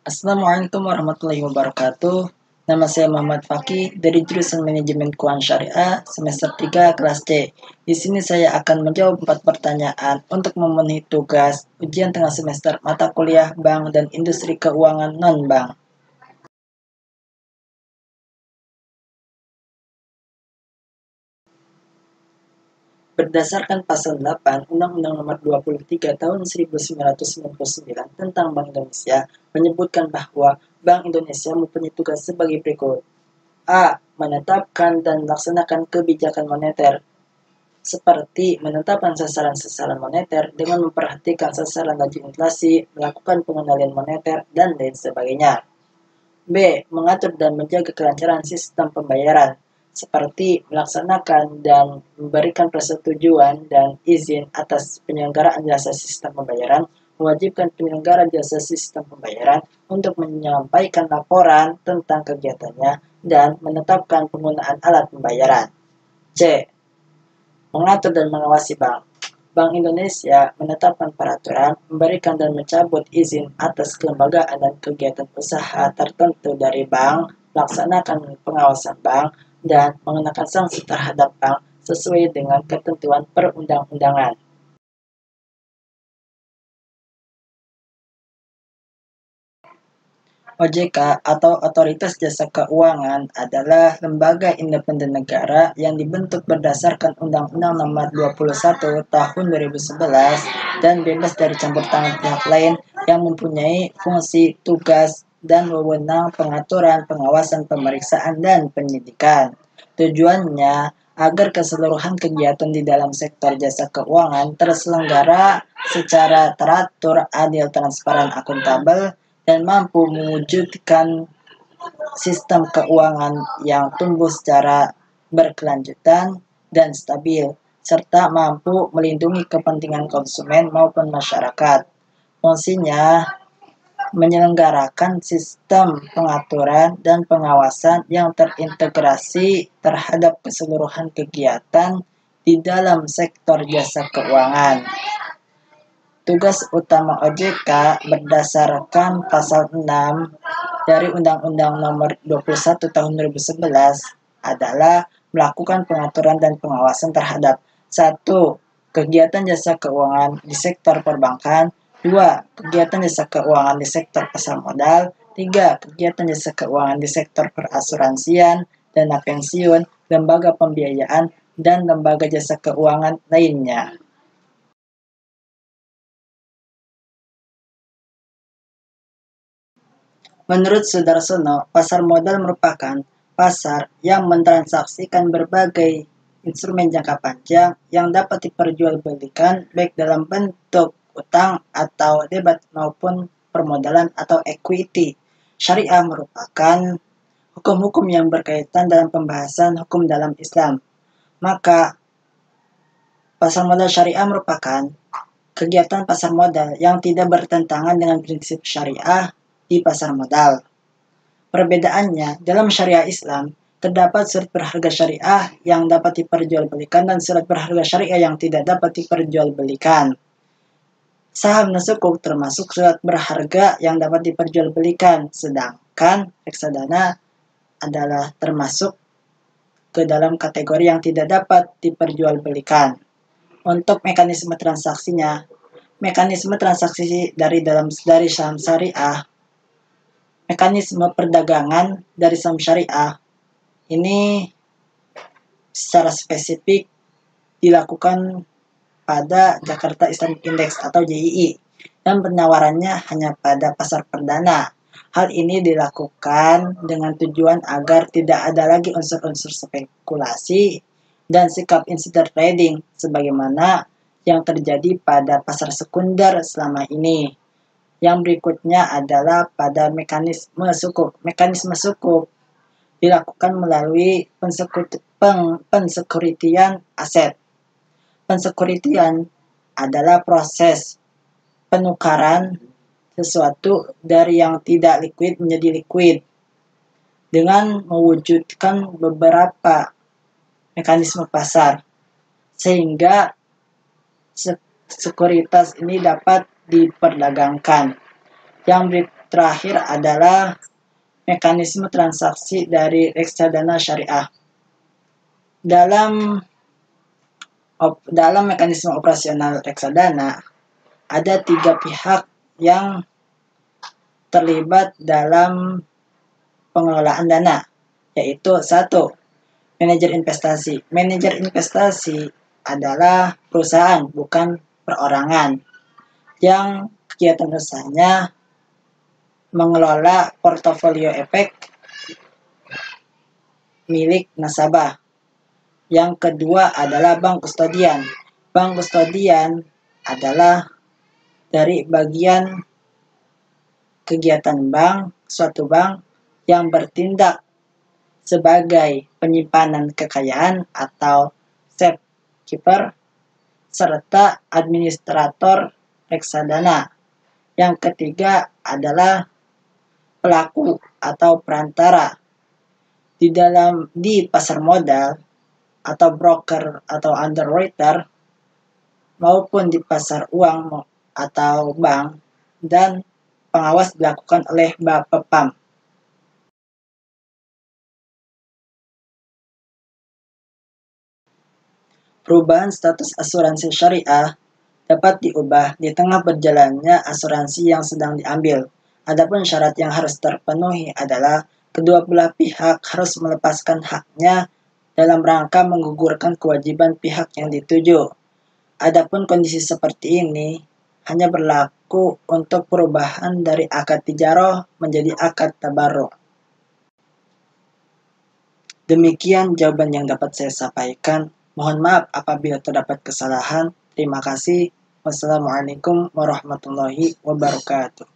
Assalamualaikum warahmatullahi wabarakatuh. Nama saya Muhammad Fakih dari jurusan Manajemen Keuangan Syariah semester 3 kelas C. Di sini saya akan menjawab 4 pertanyaan untuk memenuhi tugas ujian tengah semester mata kuliah Bank dan Industri Keuangan Non-Bank. Berdasarkan Pasal 8 Undang-Undang Nomor 23 Tahun 1999 tentang Bank Indonesia menyebutkan bahwa Bank Indonesia mempunyai tugas sebagai berikut. A. Menetapkan dan melaksanakan kebijakan moneter, seperti menetapkan sasaran-sasaran moneter dengan memperhatikan sasaran laju inflasi, melakukan pengendalian moneter, dan lain sebagainya. B. Mengatur dan menjaga kelancaran sistem pembayaran, seperti melaksanakan dan memberikan persetujuan dan izin atas penyelenggaraan jasa sistem pembayaran, mewajibkan penyelenggara jasa sistem pembayaran untuk menyampaikan laporan tentang kegiatannya, dan menetapkan penggunaan alat pembayaran. C. Mengatur dan mengawasi bank. Bank Indonesia menetapkan peraturan, memberikan dan mencabut izin atas kelembagaan dan kegiatan usaha tertentu dari bank, melaksanakan pengawasan bank, dan mengenakan sanksi terhadap bank sesuai dengan ketentuan perundang-undangan. OJK atau Otoritas Jasa Keuangan adalah lembaga independen negara yang dibentuk berdasarkan Undang-Undang Nomor 21 Tahun 2011 dan bebas dari campur tangan pihak lain yang mempunyai fungsi, tugas, dan wewenang pengaturan, pengawasan, pemeriksaan, dan penyidikan. Tujuannya agar keseluruhan kegiatan di dalam sektor jasa keuangan terselenggara secara teratur, adil, transparan, akuntabel, dan mampu mewujudkan sistem keuangan yang tumbuh secara berkelanjutan dan stabil, serta mampu melindungi kepentingan konsumen maupun masyarakat. Fungsinya menyelenggarakan sistem pengaturan dan pengawasan yang terintegrasi terhadap keseluruhan kegiatan di dalam sektor jasa keuangan. Tugas utama OJK berdasarkan Pasal 6 dari Undang-Undang Nomor 21 Tahun 2011 adalah melakukan pengaturan dan pengawasan terhadap 1. Kegiatan jasa keuangan di sektor perbankan, 2. Kegiatan jasa keuangan di sektor pasar modal, 3. Kegiatan jasa keuangan di sektor perasuransian, dana pensiun, lembaga pembiayaan, dan lembaga jasa keuangan lainnya. Menurut Sudarsono, pasar modal merupakan pasar yang mentransaksikan berbagai instrumen jangka panjang yang dapat diperjualbelikan baik dalam bentuk utang atau debat maupun permodalan atau equity. Syariah merupakan hukum-hukum yang berkaitan dalam pembahasan hukum dalam Islam. Maka, pasar modal syariah merupakan kegiatan pasar modal yang tidak bertentangan dengan prinsip syariah di pasar modal. Perbedaannya, dalam syariah Islam, terdapat surat berharga syariah yang dapat diperjualbelikan dan surat berharga syariah yang tidak dapat diperjualbelikan. Saham sukuk termasuk surat berharga yang dapat diperjualbelikan, sedangkan reksadana adalah termasuk ke dalam kategori yang tidak dapat diperjualbelikan. Untuk mekanisme transaksinya, mekanisme transaksi dari saham syariah, mekanisme perdagangan dari saham syariah ini secara spesifik dilakukan pada Jakarta Islamic Index atau JII dan penawarannya hanya pada pasar perdana. Hal ini dilakukan dengan tujuan agar tidak ada lagi unsur-unsur spekulasi dan sikap insider trading sebagaimana yang terjadi pada pasar sekunder selama ini. Yang berikutnya adalah pada mekanisme sukuk. Mekanisme sukuk dilakukan melalui pensekuritian aset. Pensekuritian adalah proses penukaran sesuatu dari yang tidak liquid menjadi liquid dengan mewujudkan beberapa mekanisme pasar sehingga sekuritas ini dapat diperdagangkan. Yang terakhir adalah mekanisme transaksi dari reksadana syariah. Dalam mekanisme operasional reksadana, ada 3 pihak yang terlibat dalam pengelolaan dana, yaitu 1. Manajer investasi. Manajer investasi adalah perusahaan, bukan perorangan, yang kegiatan usahanya mengelola portofolio efek milik nasabah. Yang kedua adalah bank kustodian. Bank kustodian adalah dari bagian kegiatan bank, suatu bank yang bertindak sebagai penyimpanan kekayaan atau safe keeper, serta administrator reksadana. Yang ketiga adalah pelaku atau perantara. Di pasar modal atau broker atau underwriter maupun di pasar uang atau bank, dan pengawas dilakukan oleh Bapepam. Perubahan status asuransi syariah dapat diubah di tengah berjalannya asuransi yang sedang diambil. Adapun syarat yang harus terpenuhi adalah kedua belah pihak harus melepaskan haknya dalam rangka menggugurkan kewajiban pihak yang dituju. Adapun kondisi seperti ini hanya berlaku untuk perubahan dari akad tijaroh menjadi akad tabarruk. Demikian jawaban yang dapat saya sampaikan. Mohon maaf apabila terdapat kesalahan. Terima kasih. Wassalamualaikum warahmatullahi wabarakatuh.